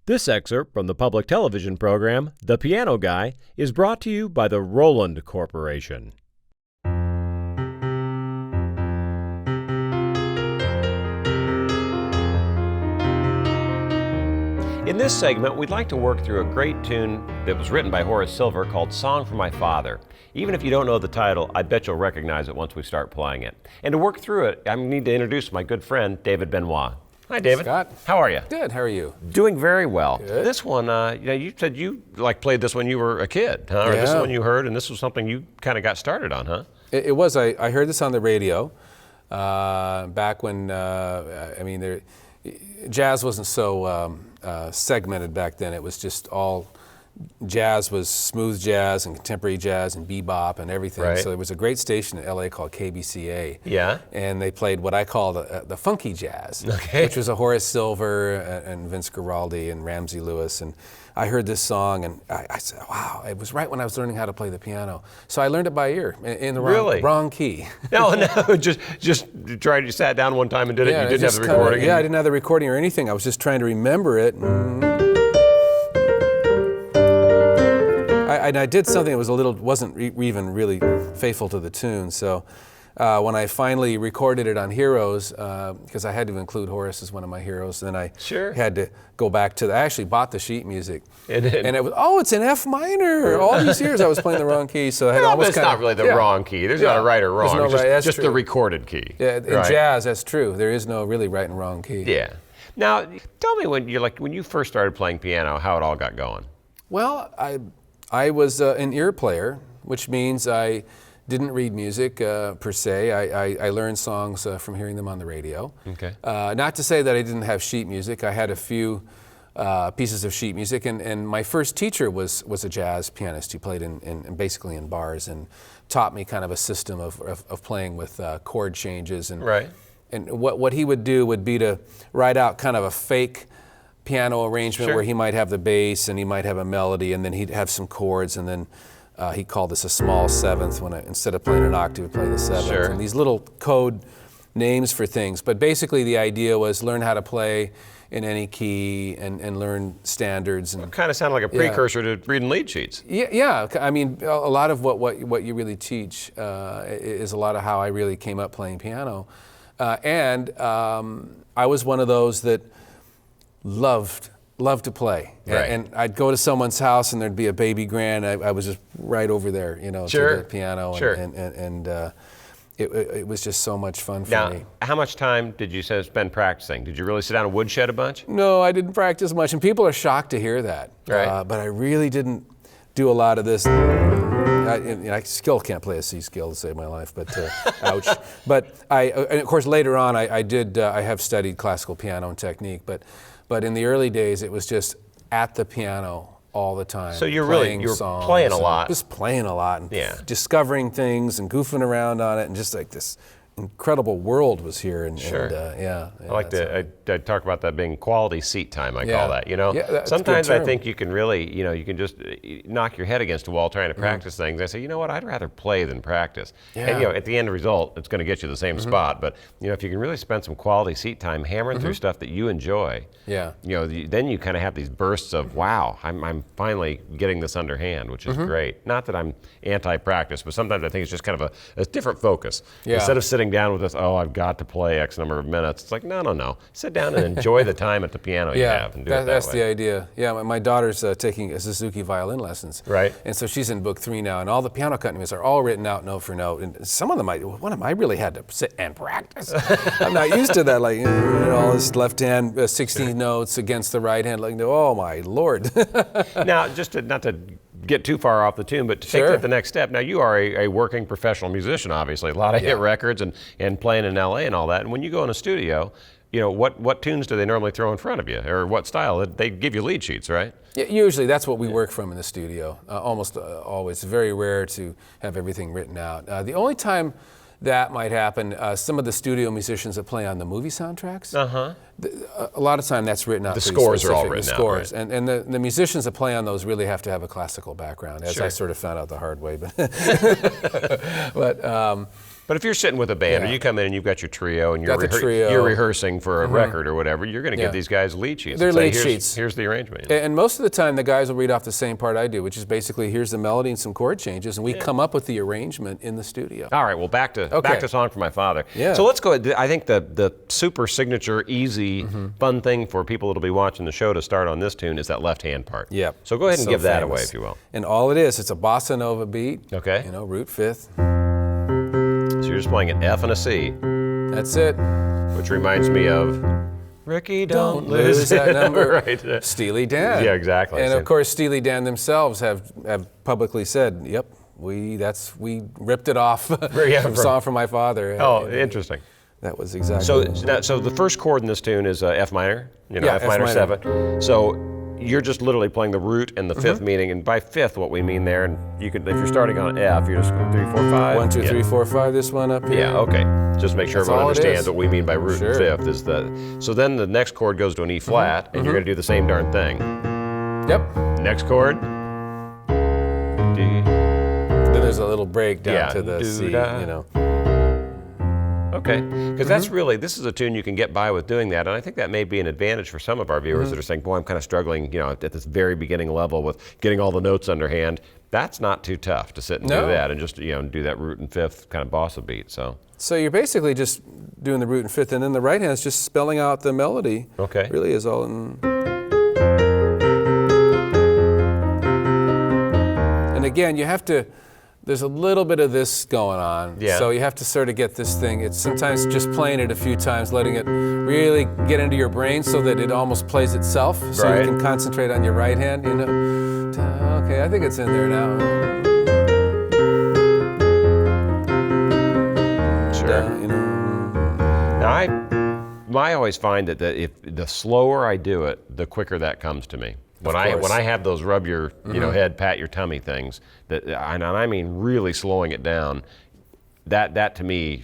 This excerpt from the public television program, The Piano Guy, is brought to you by the Roland Corporation. In this segment, we'd like to work through a great tune that was written by Horace Silver called Song for My Father. Even if you don't know the title, I bet you'll recognize it once we start playing it. And to work through it, I need to introduce my good friend, David Benoit. Hi, David. Scott. How are you? Good. How are you? Doing very well. Good. This one, you said you played this when you were a kid, huh? Or Yeah. this is one you heard, and this was something you kind of got started on, huh? It was. I heard this on the radio back when, jazz wasn't so segmented back then. It was just all, jazz was smooth jazz and contemporary jazz and bebop and everything. Right. So there was a great station in LA called KBCA. Yeah. And they played what I call the funky jazz, Okay. which was a Horace Silver and Vince Guaraldi and Ramsey Lewis. And I heard this song and I said, wow, it was right when I was learning how to play the piano. So I learned it by ear in the wrong key. No, just tried. You sat down one time and did it. You didn't have the recording. I didn't have the recording or anything. I was just trying to remember it. I did something that wasn't even really faithful to the tune. So when I finally recorded it on Heroes, because I had to include Horace as one of my heroes, then I had to go back to I actually bought the sheet music. And it was, it's in F minor. All these years I was playing the wrong key. So I had it's not really the wrong key. There's not a right or wrong. There's no right. That's just true. The recorded key. Yeah, in jazz, that's true. There is no really right and wrong key. Yeah. Now, tell me when you first started playing piano, how it all got going. Well, I was an ear player, which means I didn't read music per se. I learned songs from hearing them on the radio. Okay. Not to say that I didn't have sheet music. I had a few pieces of sheet music, and my first teacher was a jazz pianist. He played in basically in bars and taught me kind of a system of playing with chord changes. And, right. And what he would do would be to write out kind of a fake piano arrangement where he might have the bass and he might have a melody, and then he'd have some chords, and then he called this a small seventh when instead of playing an octave, play the seventh. Sure. And these little code names for things. But basically the idea was learn how to play in any key and learn standards. And it kind of sounded like a precursor to reading lead sheets. Yeah. I mean, a lot of what you really teach is a lot of how I really came up playing piano. And I was one of those that loved to play. Right. And I'd go to someone's house and there'd be a baby grand. I was just right over there, to the piano. And it was just so much fun for me. How much time did you spend practicing? Did you really sit down and woodshed a bunch? No, I didn't practice much. And people are shocked to hear that. Right. But I really didn't do a lot of this. I still can't play a C scale to save my life, but ouch. But and of course later on I have studied classical piano and technique, but in the early days it was just at the piano all the time. So you're playing a lot. Just playing a lot and discovering things and goofing around on it, and just like this incredible world was here. And I talk about that being quality seat time, I call that, Sometimes I think you can really, you can just knock your head against a wall trying to practice things. I say, what, I'd rather play than practice. Yeah. And, at the end result, it's going to get you the same spot. But, if you can really spend some quality seat time hammering through stuff that you enjoy, then you kind of have these bursts of, wow, I'm finally getting this underhand, which is great. Not that I'm anti-practice, but sometimes I think it's just kind of a different focus. Yeah. Instead of sitting down with this, I've got to play X number of minutes. It's like, no. Sit down and enjoy the time at the piano you have and do it that that's way. the idea. Yeah, my daughter's taking Suzuki violin lessons. Right. And so she's in book 3 now, and all the piano accompaniments are all written out note for note. And some of them, I really had to sit and practice. I'm not used to that, like, all this left hand, 16 notes against the right hand, like, oh my Lord. Now, not to get too far off the tune, but to take that the next step. Now, you are a working professional musician, obviously. A lot of hit records and playing in LA and all that. And when you go in a studio, what tunes do they normally throw in front of you, or what style? They give you lead sheets, right? Yeah, usually that's what we work from in the studio. Almost always. It's very rare to have everything written out. The only time that might happen, some of the studio musicians that play on the movie soundtracks, a lot of time that's written out. The scores are all written out. Right? And the musicians that play on those really have to have a classical background, as I sort of found out the hard way. But But if you're sitting with a band, or you come in and you've got your trio, and you're rehearsing for a record or whatever, you're going to give these guys lead sheets. They're lead sheets. Here's the arrangement. And most of the time, the guys will read off the same part I do, which is basically here's the melody and some chord changes, and we come up with the arrangement in the studio. All right. Well, back to Song for My Father. Yeah. So let's go. I think the super signature, easy, fun thing for people that'll be watching the show to start on this tune is that left hand part. Yeah. So go ahead and give that away, if you will. And all it is, it's a bossa nova beat. Okay. You know, root fifth. So you're just playing an F and a C. That's it. Which reminds me of Ricky, don't lose that number. Right. Steely Dan. Yeah, exactly. And of course, Steely Dan themselves have publicly said, "Yep, we ripped it off from Song for My Father." Oh, interesting. That was exactly. So the first chord in this tune is F minor. You know, yeah, F minor 7. So you're just literally playing the root and the fifth meaning, and by fifth, what we mean there, and you could, if you're starting on F, you're just going 3, 4, 5. 1, 2, 3, 4, 5. This one up here. Yeah, okay. Just make sure everyone understands what we mean by root Sure. and fifth is the. So then the next chord goes to an E flat, and you're going to do the same darn thing. Yep. Next chord. D. Then there's a little break down to the C. You know. Okay, because that's really, this is a tune you can get by with doing that, and I think that may be an advantage for some of our viewers that are saying, boy, I'm kind of struggling, you know, at this very beginning level with getting all the notes underhand. That's not too tough to sit and do that and just, you know, do that root and fifth kind of bossa beat, so. So you're basically just doing the root and fifth, and then the right hand is just spelling out the melody. Okay. Really is all in. And again, you have to, there's a little bit of this going on. Yeah. So you have to sort of get this thing. It's sometimes just playing it a few times, letting it really get into your brain so that it almost plays itself. So you can concentrate on your right hand, you know. Okay, I think it's in there now. Sure. You know. Now I always find that if the slower I do it, the quicker that comes to me. When I have those rub your head, pat your tummy things, and I mean really slowing it down, that to me,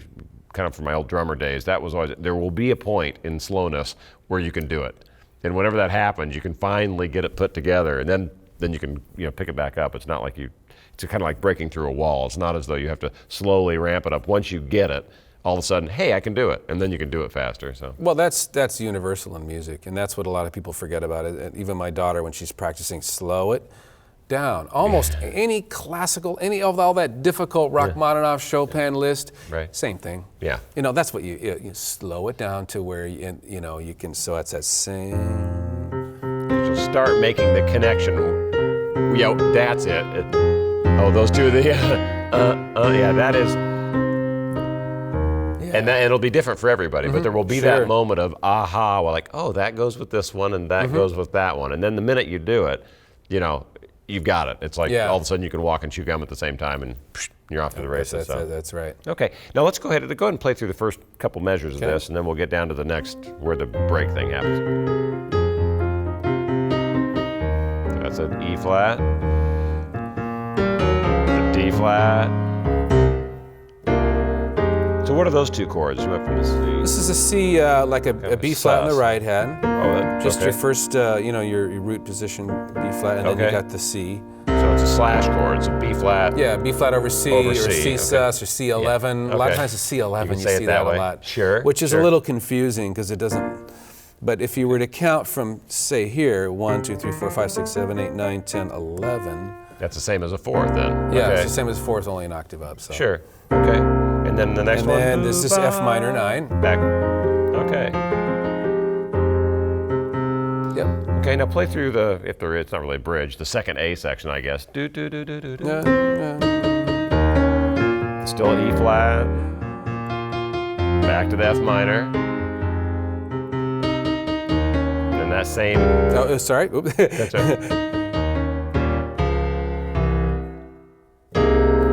kind of from my old drummer days, that was always, there will be a point in slowness where you can do it. And whenever that happens, you can finally get it put together, and then you can pick it back up. It's not like it's kind of like breaking through a wall. It's not as though you have to slowly ramp it up. Once you get it, all of a sudden, hey, I can do it, and then you can do it faster. So. Well, that's universal in music, and that's what a lot of people forget about it. And even my daughter, when she's practicing, slow it down. Almost any classical, any of all that difficult Rachmaninoff, Chopin list, same thing. Yeah. You know, that's what you slow it down to where you can. So it's that same. You'll start making the connection. Yeah, that's it. Those two. Yeah, that is. And it'll be different for everybody, but there will be that moment of aha, well, like, oh, that goes with this one and that goes with that one. And then the minute you do it, you've got it. It's like all of a sudden you can walk and chew gum at the same time and you're off to the races. That's right. Okay, now let's go ahead and play through the first couple measures of this, and then we'll get down to the next where the break thing happens. So that's an E flat, the D flat. So what are those two chords? You went from the C. This is a C, like a B flat in the right hand. Just your first, your root position, B flat, and then you got the C. So it's a slash chord. It's a B flat. Yeah, B flat over C, or C sus, or C11. Yeah. A lot of times it's C11. You see that a lot. Sure. Which is a little confusing because it doesn't. But if you were to count from, say, here, 1, 2, 3, 4, 5, 6, 7, 8, 9, 10, 11. That's the same as a fourth, then. Yeah, it's the same as fourth, only an octave up. So. Sure. Okay. And then the next one. And then this is F minor 9. Back. Okay. Yep. Okay, now play through if there is, it's not really a bridge, the second A section, I guess. Do, do, do, do, do, do. Still an E flat. Back to the F minor. And that same. Oh, sorry. Oops. That's right.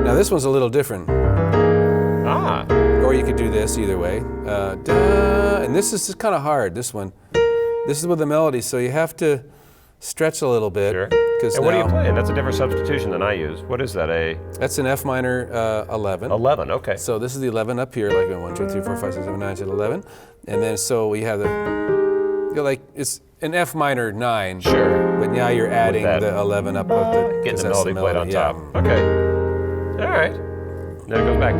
Now this one's a little different. Ah. Or you could do this either way. Da, and this is just kind of hard, this one. This is with the melody, so you have to stretch a little bit. Sure. And what are you playing? That's a different substitution than I use. What is that, That's an F minor 11. 11, okay. So this is the 11 up here, like 1, 2, 3, 4, 5, 6, 7, 9, 10, 11. And then so we have it's an F minor 9. Sure. But now you're adding the 11 up with getting the melody played on top. Okay. All right. then it goes back.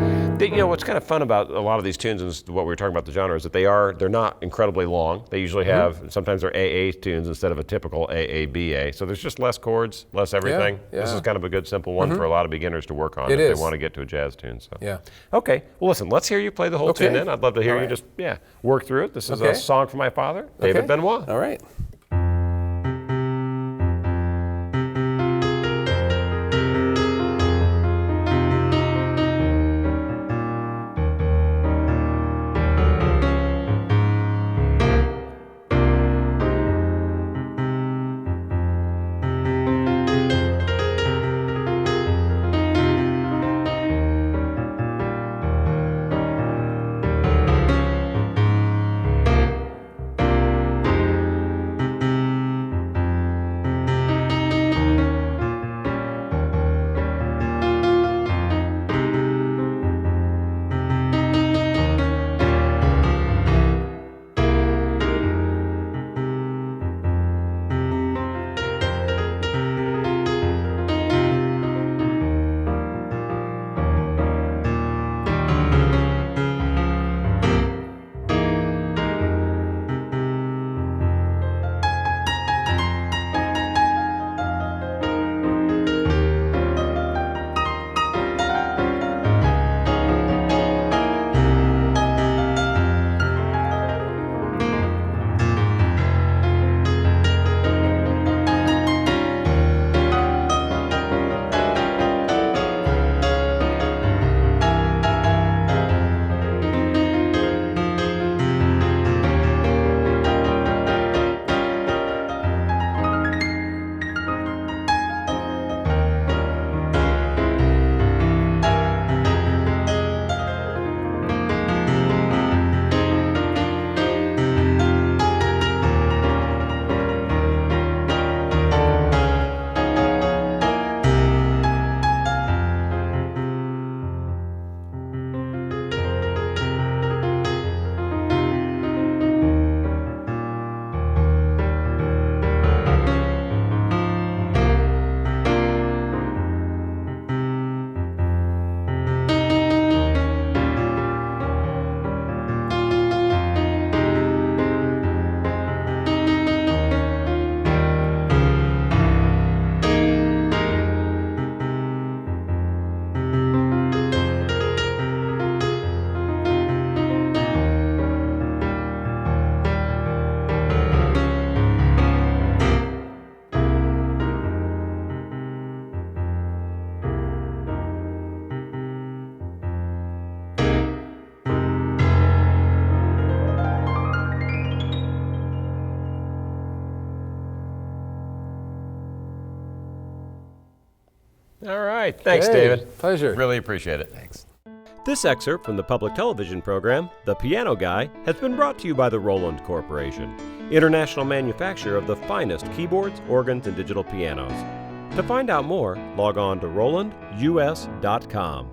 What's kind of fun about a lot of these tunes and what we were talking about the genre is that they're not incredibly long. They usually have, sometimes they're AA tunes instead of a typical AABA. So there's just less chords, less everything. Yeah. This is kind of a good simple one for a lot of beginners to work on if they want to get to a jazz tune. So. Yeah. Okay, well listen, let's hear you play the whole tune then. I'd love to hear you just, work through it. This is a song for my father, David Benoit. All right. All right. Thanks, David. Pleasure. Really appreciate it. Thanks. This excerpt from the public television program, The Piano Guy, has been brought to you by the Roland Corporation, international manufacturer of the finest keyboards, organs, and digital pianos. To find out more, log on to RolandUS.com.